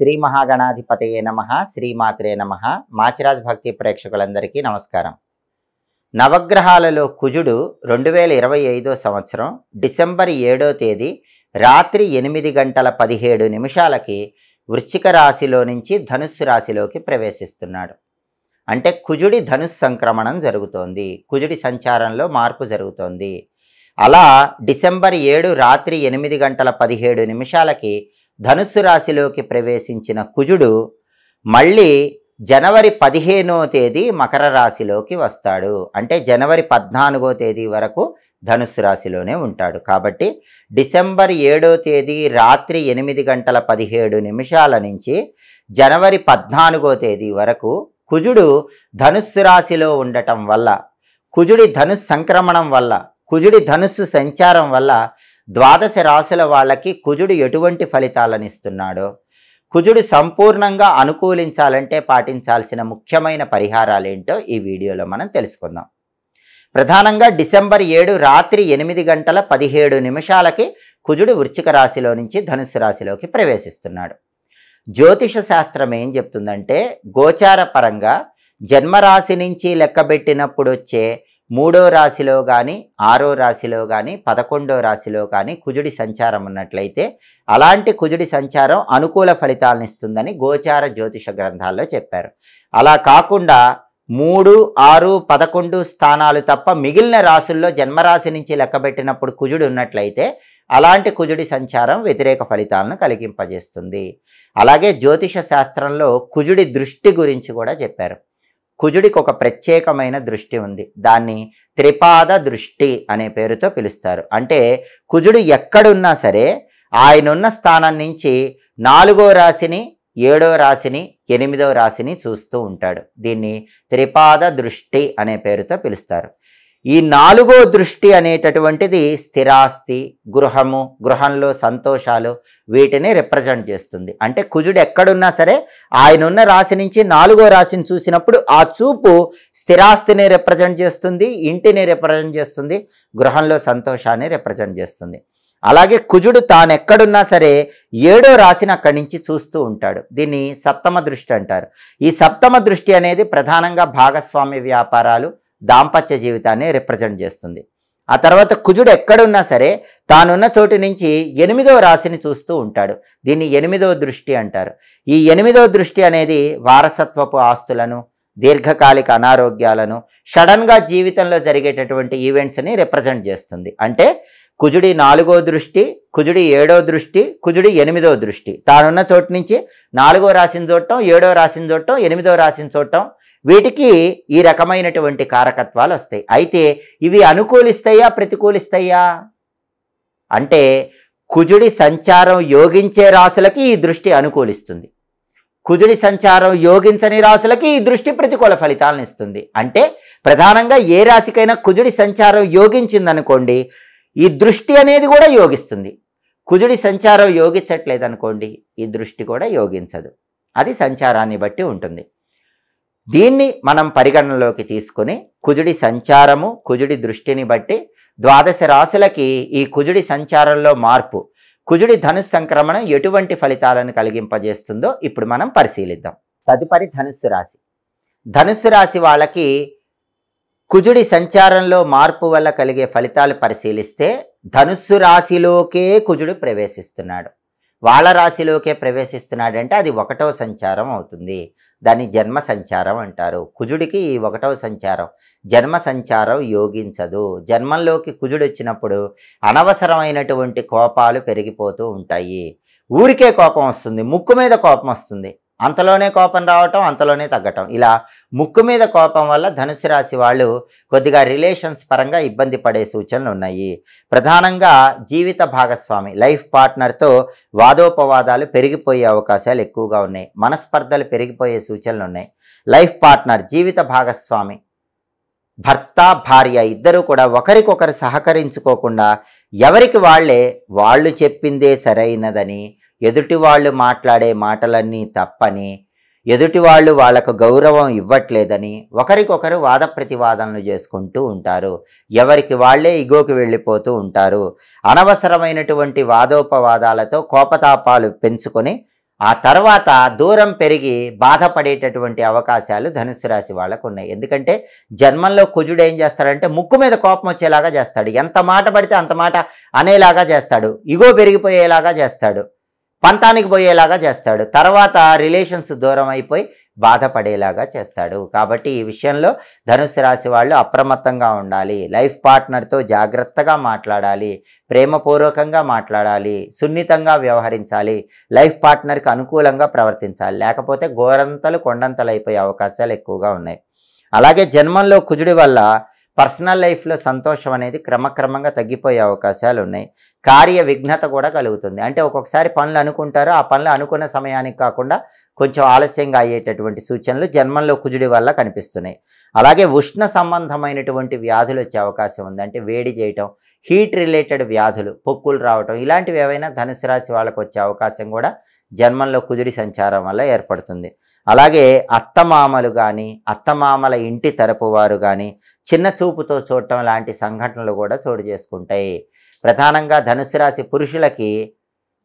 శ్రీ మహాగణాధిపతయే నమః, శ్రీమాత్రే నమః. మాచిరాజ్ భక్తి ప్రేక్షకులందరికీ నమస్కారం. నవగ్రహాలలో కుజుడు 2025 సంవత్సరం డిసెంబర్ 7వ తేదీ రాత్రి 8:17 వృశ్చిక రాశిలో నుంచి ధనుస్సు రాశిలోకి ప్రవేశిస్తున్నాడు. అంటే కుజుడి ధనుస్సు సంక్రమణం జరుగుతోంది, కుజుడి సంచారంలో మార్పు జరుగుతోంది. అలా డిసెంబర్ 7 రాత్రి 8:17 ధనుస్సు రాశిలోకి ప్రవేశించిన కుజుడు మళ్ళీ జనవరి 15వ తేదీ మకర రాశిలోకి వస్తాడు. అంటే జనవరి 14వ తేదీ వరకు ధనుస్సు రాశిలోనే ఉంటాడు. కాబట్టి డిసెంబర్ 7వ తేదీ రాత్రి 8:17 నుంచి జనవరి 14వ తేదీ వరకు కుజుడు ధనుస్సు రాశిలో ఉండటం వల్ల, కుజుడి ధనుస్సు సంక్రమణం వల్ల, కుజుడి ధనుస్సు సంచారం వల్ల ద్వాదశ రాశుల వాళ్ళకి కుజుడు ఎటువంటి ఫలితాలను ఇస్తున్నాడో, కుజుడు సంపూర్ణంగా అనుకూలించాలంటే పాటించాల్సిన ముఖ్యమైన పరిహారాలు ఏంటో ఈ వీడియోలో మనం తెలుసుకుందాం. ప్రధానంగా డిసెంబర్ 7 రాత్రి 8:17 కుజుడు వృశ్చిక రాశిలో నుంచి ధనుస్సు రాశిలోకి ప్రవేశిస్తున్నాడు. జ్యోతిష శాస్త్రం ఏం చెప్తుందంటే, గోచార పరంగా జన్మరాశి నుంచి లెక్కబెట్టినప్పుడు వచ్చే 3వ రాశిలో కానీ 6వ రాశిలో కానీ 11వ రాశిలో కానీ కుజుడి సంచారం ఉన్నట్లయితే అలాంటి కుజుడి సంచారం అనుకూల ఫలితాలను ఇస్తుందని గోచార జ్యోతిష గ్రంథాల్లో చెప్పారు. అలా కాకుండా 3, 6, 11 స్థానాలు తప్ప మిగిలిన రాశుల్లో జన్మరాశి నుంచి లెక్కబెట్టినప్పుడు కుజుడు ఉన్నట్లయితే అలాంటి కుజుడి సంచారం వ్యతిరేక ఫలితాలను కలిగింపజేస్తుంది. అలాగే జ్యోతిష శాస్త్రంలో కుజుడి దృష్టి గురించి కూడా చెప్పారు. కుజుడికి ఒక ప్రత్యేకమైన దృష్టి ఉంది, దాన్ని త్రిపాద దృష్టి అనే పేరుతో పిలుస్తారు. అంటే కుజుడు ఎక్కడున్నా సరే ఆయనున్న స్థానం నుంచి 4వ రాశిని, 7వ రాశిని, 8వ రాశిని చూస్తూ ఉంటాడు. దీన్ని త్రిపాద దృష్టి అనే పేరుతో పిలుస్తారు. ఈ 4వ దృష్టి అనేటటువంటిది స్థిరాస్తి, గృహము, గృహంలో సంతోషాలు, వీటిని రిప్రజెంట్ చేస్తుంది. అంటే కుజుడు ఎక్కడున్నా సరే ఆయనున్న రాశి నుంచి 4వ రాశిని చూసినప్పుడు ఆ చూపు స్థిరాస్తిని రిప్రజెంట్ చేస్తుంది, ఇంటిని రిప్రజెంట్ చేస్తుంది, గృహంలో సంతోషాన్ని రిప్రజెంట్ చేస్తుంది. అలాగే కుజుడు తాను ఎక్కడున్నా సరే 7వ రాశిని అక్కడి నుంచి చూస్తూ ఉంటాడు. దీన్ని సప్తమ దృష్టి అంటారు. ఈ సప్తమ దృష్టి అనేది ప్రధానంగా భాగస్వామ్య వ్యాపారాలు, దాంపత్య జీవితాన్ని రిప్రజెంట్ చేస్తుంది. ఆ తర్వాత కుజుడు ఎక్కడున్నా సరే తానున్న చోటు నుంచి 8వ రాశిని చూస్తూ ఉంటాడు. దీన్ని 8వ దృష్టి అంటారు. ఈ 8వ దృష్టి అనేది వారసత్వపు ఆస్తులను, దీర్ఘకాలిక అనారోగ్యాలను, సడన్గా జీవితంలో జరిగేటటువంటి ఈవెంట్స్ని రిప్రజెంట్ చేస్తుంది. అంటే కుజుడి 4వ దృష్టి, కుజుడి 7వ దృష్టి, కుజుడి 8వ దృష్టి, తానున్న చోటు నుంచి 4వ రాశిని చూడటం, 7వ రాశిని చూడటం, 8వ రాశిని చూడటం, వీటికి ఈ రకమైనటువంటి కారకత్వాలు వస్తాయి. అయితే ఇవి అనుకూలిస్తాయా, ప్రతికూలిస్తాయా అంటే కుజుడి సంచారం యోగించే రాశులకి ఈ దృష్టి అనుకూలిస్తుంది, కుజుడి సంచారం యోగించని రాశులకి ఈ దృష్టి ప్రతికూల ఫలితాలను ఇస్తుంది. అంటే ప్రధానంగా ఏ రాశికైనా కుజుడి సంచారం యోగించిందనుకోండి ఈ దృష్టి అనేది కూడా యోగిస్తుంది. కుజుడి సంచారం యోగించట్లేదనుకోండి ఈ దృష్టి కూడా యోగించదు. అది సంచారాన్ని బట్టి ఉంటుంది. దీన్ని మనం పరిగణనలోకి తీసుకుని కుజుడి సంచారము, కుజుడి దృష్టిని బట్టి ద్వాదశ రాశులకి ఈ కుజుడి సంచారంలో మార్పు, కుజుడి ధనుస్సు సంక్రమణం ఎటువంటి ఫలితాలను కలిగింపజేస్తుందో ఇప్పుడు మనం పరిశీలిద్దాం. తదుపరి ధనుస్సు రాశి. ధనుస్సు రాశి వాళ్ళకి కుజుడి సంచారంలో మార్పు వల్ల కలిగే ఫలితాలు పరిశీలిస్తే ధనుస్సు రాశిలోకే కుజుడు ప్రవేశిస్తున్నాడు. వాళ్ళ రాశిలోకే ప్రవేశిస్తున్నాడంటే అది 1వ సంచారం అవుతుంది. దాన్ని జన్మ సంచారం అంటారు. కుజుడికి ఈ 1వ సంచారం, జన్మ సంచారం యోగించదు. జన్మంలోకి కుజుడు వచ్చినప్పుడు అనవసరమైనటువంటి కోపాలు పెరిగిపోతూ ఉంటాయి. ఊరికే కోపం వస్తుంది, ముక్కు మీద కోపం వస్తుంది, అంతలోనే కోపం రావటం, అంతలోనే తగ్గటం. ఇలా ముక్కు మీద కోపం వల్ల ధనుసు రాశి వాళ్ళు కొద్దిగా రిలేషన్స్ పరంగా ఇబ్బంది పడే సూచనలు ఉన్నాయి. ప్రధానంగా జీవిత భాగస్వామి, లైఫ్ పార్ట్నర్తో వాదోపవాదాలు పెరిగిపోయే అవకాశాలు ఎక్కువగా ఉన్నాయి. మనస్పర్ధలు పెరిగిపోయే సూచనలు ఉన్నాయి. లైఫ్ పార్ట్నర్, జీవిత భాగస్వామి, భర్త భార్య ఇద్దరూ కూడా ఒకరికొకరు సహకరించుకోకుండా ఎవరికి వాళ్ళు చెప్పిందే సరైనదని, ఎదుటి వాళ్ళు మాట్లాడే మాటలన్నీ తప్పని, ఎదుటి వాళ్ళు వాళ్ళకు గౌరవం ఇవ్వట్లేదని ఒకరికొకరు వాద ప్రతివాదనలు చేసుకుంటూ ఉంటారు. ఎవరికి వాళ్ళే ఇగోకి వెళ్ళిపోతూ ఉంటారు. అనవసరమైనటువంటి వాదోపవాదాలతో కోపతాపాలు పెంచుకొని ఆ తర్వాత దూరం పెరిగి బాధపడేటటువంటి అవకాశాలు ధనుస్సు రాశి వాళ్ళకు ఉన్నాయి. ఎందుకంటే జన్మంలో కుజుడు ఏం చేస్తాడంటే ముక్కు మీద కోపం వచ్చేలాగా చేస్తాడు. ఎంత మాట పడితే అంత మాట అనేలాగా చేస్తాడు. ఇగో పెరిగిపోయేలాగా చేస్తాడు. పంతానికి పోయేలాగా చేస్తాడు. తర్వాత రిలేషన్స్ దూరం అయిపోయి బాధపడేలాగా చేస్తాడు. కాబట్టి ఈ విషయంలో ధనుస్సు రాశి వాళ్ళు అప్రమత్తంగా ఉండాలి. లైఫ్ పార్ట్నర్తో జాగ్రత్తగా మాట్లాడాలి, ప్రేమపూర్వకంగా మాట్లాడాలి, సున్నితంగా వ్యవహరించాలి, లైఫ్ పార్ట్నర్కి అనుకూలంగా ప్రవర్తించాలి. లేకపోతే గోరంతలు కొండంతలు అయిపోయే అవకాశాలు ఎక్కువగా ఉన్నాయి. అలాగే జన్మంలో కుజుడి వల్ల పర్సనల్ లైఫ్లో సంతోషం అనేది క్రమక్రమంగా తగ్గిపోయే అవకాశాలు ఉన్నాయి. కార్య విఘ్నత కూడా కలుగుతుంది. అంటే ఒక్కొక్కసారి పనులు అనుకుంటారు, ఆ పనులు అనుకున్న సమయానికి కాకుండా కొంచెం ఆలస్యంగా అయ్యేటటువంటి సూచనలు జన్మంలో కుజుడి వల్ల కనిపిస్తున్నాయి. అలాగే ఉష్ణ సంబంధమైనటువంటి వ్యాధులు వచ్చే అవకాశం ఉంది. అంటే వేడి చేయటం, హీట్ రిలేటెడ్ వ్యాధులు, పొక్కులు రావటం, ఇలాంటివి ఏవైనా ధనుసు రాశి వాళ్ళకు వచ్చే అవకాశం కూడా జన్మంలో కుజుడి సంచారం వల్ల ఏర్పడుతుంది. అలాగే అత్తమామలు కానీ, అత్తమామల ఇంటి తరపు వారు కానీ చిన్న చూపుతో చూడటం లాంటి సంఘటనలు కూడా చోటు చేసుకుంటాయి. ప్రధానంగా ధనుసు రాశి పురుషులకి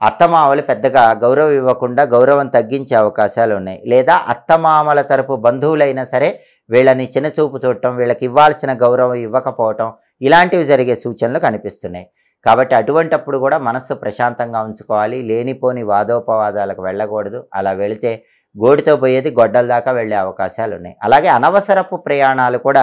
అత్తమామలు పెద్దగా గౌరవం ఇవ్వకుండా గౌరవం తగ్గించే అవకాశాలు ఉన్నాయి. లేదా అత్తమామల తరపు బంధువులైనా సరే వీళ్ళని చిన్న చూపు చూడటం, వీళ్ళకి ఇవ్వాల్సిన గౌరవం ఇవ్వకపోవటం, ఇలాంటివి జరిగే సూచనలు కనిపిస్తున్నాయి. కాబట్టి అటువంటప్పుడు కూడా మనస్సు ప్రశాంతంగా ఉంచుకోవాలి. లేనిపోని వాదోపవాదాలకు వెళ్ళకూడదు. అలా వెళితే గోడితో పోయేది గొడ్డల దాకా వెళ్ళే అవకాశాలు ఉన్నాయి. అలాగే అనవసరపు ప్రయాణాలు కూడా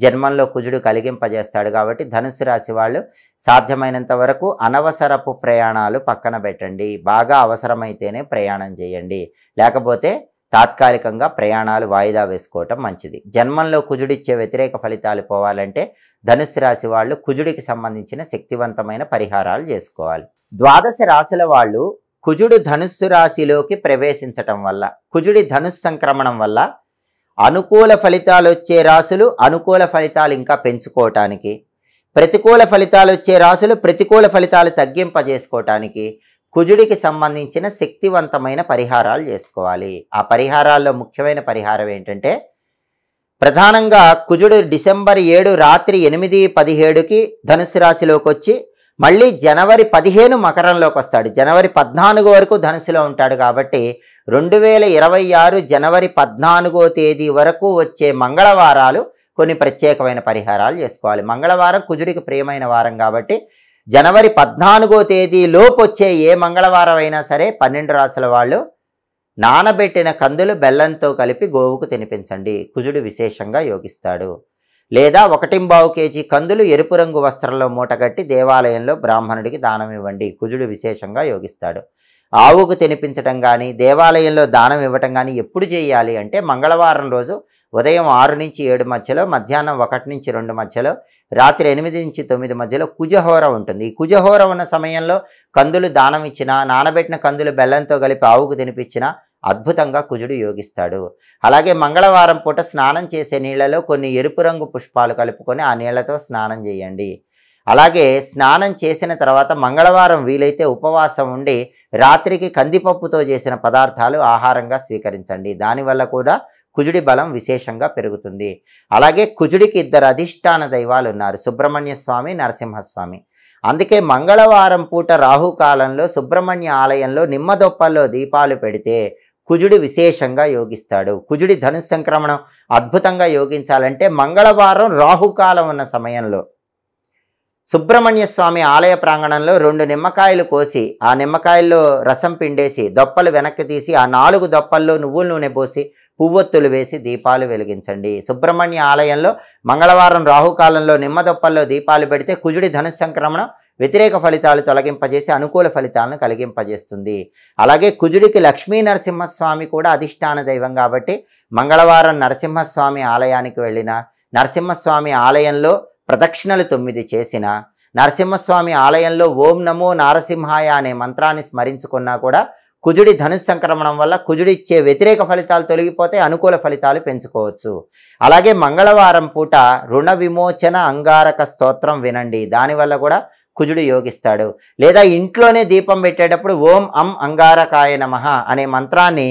జన్మంలో కుజుడు కలిగింపజేస్తాడు. కాబట్టి ధనుస్సు రాశి వాళ్ళు సాధ్యమైనంత వరకు అనవసరపు ప్రయాణాలు పక్కన పెట్టండి. బాగా అవసరమైతేనే ప్రయాణం చేయండి. లేకపోతే తాత్కాలికంగా ప్రయాణాలు వాయిదా వేసుకోవటం మంచిది. జన్మంలో కుజుడిచ్చే వ్యతిరేక ఫలితాలు పోవాలంటే ధనుస్సు రాశి వాళ్ళు కుజుడికి సంబంధించిన శక్తివంతమైన పరిహారాలు చేసుకోవాలి. ద్వాదశ రాశుల వాళ్ళు కుజుడు ధనుస్సు రాశిలోకి ప్రవేశించటం వల్ల, కుజుడి ధనుస్సు సంక్రమణం వల్ల అనుకూల ఫలితాలు వచ్చే రాశులు అనుకూల ఫలితాలు ఇంకా పెంచుకోవటానికి, ప్రతికూల ఫలితాలు వచ్చే రాశులు ప్రతికూల ఫలితాలు తగ్గింపజేసుకోవటానికి కుజుడికి సంబంధించిన శక్తివంతమైన పరిహారాలు చేసుకోవాలి. ఆ పరిహారాల్లో ముఖ్యమైన పరిహారం ఏంటంటే, ప్రధానంగా కుజుడు డిసెంబర్ 7 రాత్రి 8:17కి ధనుస్సు రాశిలోకి వచ్చి మళ్ళీ జనవరి 15 మకరంలోకి వస్తాడు. జనవరి 14 వరకు ధనుసులో ఉంటాడు. కాబట్టి 2026 జనవరి 14వ తేదీ వరకు వచ్చే మంగళవారాలు కొన్ని ప్రత్యేకమైన పరిహారాలు చేసుకోవాలి. మంగళవారం కుజుడికి ప్రియమైన వారం కాబట్టి జనవరి 14వ తేదీ లోపు వచ్చే ఏ మంగళవారం అయినా సరే 12 రాశుల వాళ్ళు నానబెట్టిన కందులు బెల్లంతో కలిపి గోవుకు తినిపించండి. కుజుడు విశేషంగా యోగిస్తాడు. లేదా 1.25 కేజీ కందులు ఎరుపు రంగు వస్త్రంలో మూటగట్టి దేవాలయంలో బ్రాహ్మణుడికి దానం ఇవ్వండి. కుజుడు విశేషంగా యోగిస్తాడు. ఆవుకు తినిపించడం కానీ, దేవాలయంలో దానం ఇవ్వటం కానీ ఎప్పుడు చేయాలి అంటే మంగళవారం రోజు ఉదయం 6 నుంచి 7 మధ్యలో, మధ్యాహ్నం 1 నుంచి 2 మధ్యలో, రాత్రి 8 నుంచి 9 మధ్యలో కుజహోర ఉంటుంది. ఈ కుజహోర ఉన్న సమయంలో కందులు దానం ఇచ్చినా, నానబెట్టిన కందులు బెల్లంతో కలిపి ఆవుకు తినిపించినా అద్భుతంగా కుజుడు యోగిస్తాడు. అలాగే మంగళవారం పూట స్నానం చేసే నీళ్లలో కొన్ని ఎరుపు రంగు పుష్పాలు కలుపుకొని ఆ నీళ్లతో స్నానం చేయండి. అలాగే స్నానం చేసిన తర్వాత మంగళవారం వీలైతే ఉపవాసం ఉండి రాత్రికి కందిపప్పుతో చేసిన పదార్థాలు ఆహారంగా స్వీకరించండి. దానివల్ల కూడా కుజుడి బలం విశేషంగా పెరుగుతుంది. అలాగే కుజుడికి 2 అధిష్టాన దైవాలు ఉన్నారు, సుబ్రహ్మణ్య స్వామి, నరసింహస్వామి. అందుకే మంగళవారం పూట రాహుకాలంలో సుబ్రహ్మణ్య ఆలయంలో నిమ్మదొప్పల్లో దీపాలు పెడితే కుజుడు విశేషంగా యోగిస్తాడు. కుజుడి ధనుస్సు సంక్రమణం అద్భుతంగా యోగించాలంటే మంగళవారం రాహుకాలం ఉన్న సమయంలో సుబ్రహ్మణ్య స్వామి ఆలయ ప్రాంగణంలో 2 నిమ్మకాయలు కోసి ఆ నిమ్మకాయల్లో రసం పిండేసి దొప్పలు వెనక్కి తీసి ఆ 4 దొప్పల్లో నువ్వుల నూనె పోసి పువ్వొత్తులు వేసి దీపాలు వెలిగించండి. సుబ్రహ్మణ్య ఆలయంలో మంగళవారం రాహుకాలంలో నిమ్మదొప్పల్లో దీపాలు పెడితే కుజుడి ధనుస్సు సంక్రమణం వ్యతిరేక ఫలితాలు తొలగింపజేసి అనుకూల ఫలితాలను కలిగింపజేస్తుంది. అలాగే కుజుడికి లక్ష్మీ నరసింహస్వామి కూడా అధిష్టాన దైవం కాబట్టి మంగళవారం నరసింహస్వామి ఆలయానికి వెళ్ళిన, నరసింహస్వామి ఆలయంలో ప్రదక్షిణలు 9 చేసిన, నరసింహస్వామి ఆలయంలో ఓం నమో నారసింహాయ అనే మంత్రాన్ని స్మరించుకున్నా కూడా కుజుడి ధనుస్సు సంక్రమణం వల్ల కుజుడిచ్చే వ్యతిరేక ఫలితాలు తొలగిపోతే అనుకూల ఫలితాలు పెంచుకోవచ్చు. అలాగే మంగళవారం పూట రుణ విమోచన అంగారక స్తోత్రం వినండి. దానివల్ల కూడా కుజుడు యోగిస్తాడు. లేదా ఇంట్లోనే దీపం పెట్టేటప్పుడు ఓం అం అంగారకాయ నమః అనే మంత్రాన్ని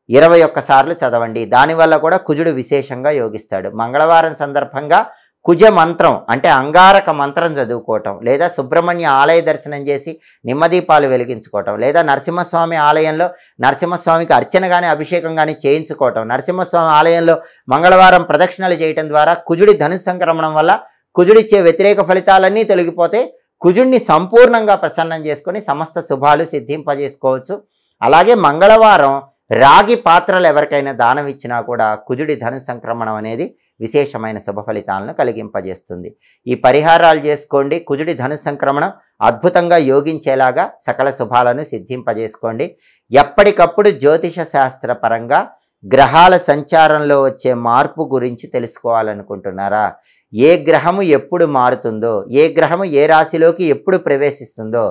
21 సార్లు చదవండి. దానివల్ల కూడా కుజుడు విశేషంగా యోగిస్తాడు. మంగళవారం సందర్భంగా కుజ మంత్రం అంటే అంగారక మంత్రం చదువుకోవటం, లేదా సుబ్రహ్మణ్య ఆలయ దర్శనం చేసి నిమ్మదీపాలు వెలిగించుకోవటం, లేదా నరసింహస్వామి ఆలయంలో నరసింహస్వామికి అర్చన కానీ అభిషేకం కానీ చేయించుకోవటం, నరసింహస్వామి ఆలయంలో మంగళవారం ప్రదక్షిణలు చేయటం ద్వారా కుజుడి ధనుస్సు సంక్రమణం వల్ల కుజుడిచ్చే వ్యతిరేక ఫలితాలన్నీ తొలగిపోతే కుజుడిని సంపూర్ణంగా ప్రసన్నం చేసుకొని సమస్త శుభాలు సిద్ధింపజేసుకోవచ్చు. అలాగే మంగళవారం రాగి పాత్రలు ఎవరికైనా దానం ఇచ్చినా కూడా కుజుడి ధను సంక్రమణం అనేది విశేషమైన శుభ ఫలితాలను కలిగింపజేస్తుంది. ఈ పరిహారాలు చేసుకోండి. కుజుడి ధను సంక్రమణం అద్భుతంగా యోగించేలాగా సకల శుభాలను సిద్ధింపజేసుకోండి. ఎప్పటికప్పుడు జ్యోతిష శాస్త్ర పరంగా గ్రహాల సంచారంలో వచ్చే మార్పు గురించి తెలుసుకోవాలనుకుంటున్నారా? ఏ గ్రహము ఎప్పుడు మారుతుందో, ఏ గ్రహము ఏ రాశిలోకి ఎప్పుడు ప్రవేశిస్తుందో,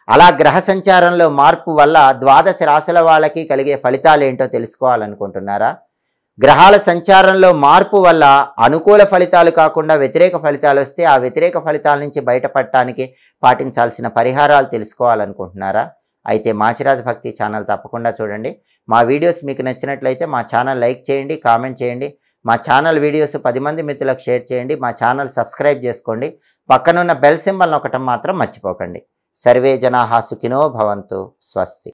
అలా గ్రహ సంచారంలో మార్పు వల్ల ద్వాదశ రాశుల వాళ్ళకి కలిగే ఫలితాలు ఏంటో తెలుసుకోవాలనుకుంటున్నారా? గ్రహాల సంచారంలో మార్పు వల్ల అనుకూల ఫలితాలు కాకుండా వ్యతిరేక ఫలితాలు వస్తే ఆ వ్యతిరేక ఫలితాల నుంచి బయటపడటానికి పాటించాల్సిన పరిహారాలు తెలుసుకోవాలనుకుంటున్నారా? అయితే మాచిరాజు భక్తి ఛానల్ తప్పకుండా చూడండి. మా వీడియోస్ మీకు నచ్చినట్లయితే మా ఛానల్ లైక్ చేయండి, కామెంట్ చేయండి. మా ఛానల్ వీడియోస్ 10 మంది మిత్రులకు షేర్ చేయండి. మా ఛానల్ సబ్స్క్రైబ్ చేసుకోండి. పక్కనున్న బెల్ సింబల్ నొక్కటం మాత్రం మర్చిపోకండి. సర్వే జనాః సుఖినో భవంతు. స్వస్తి.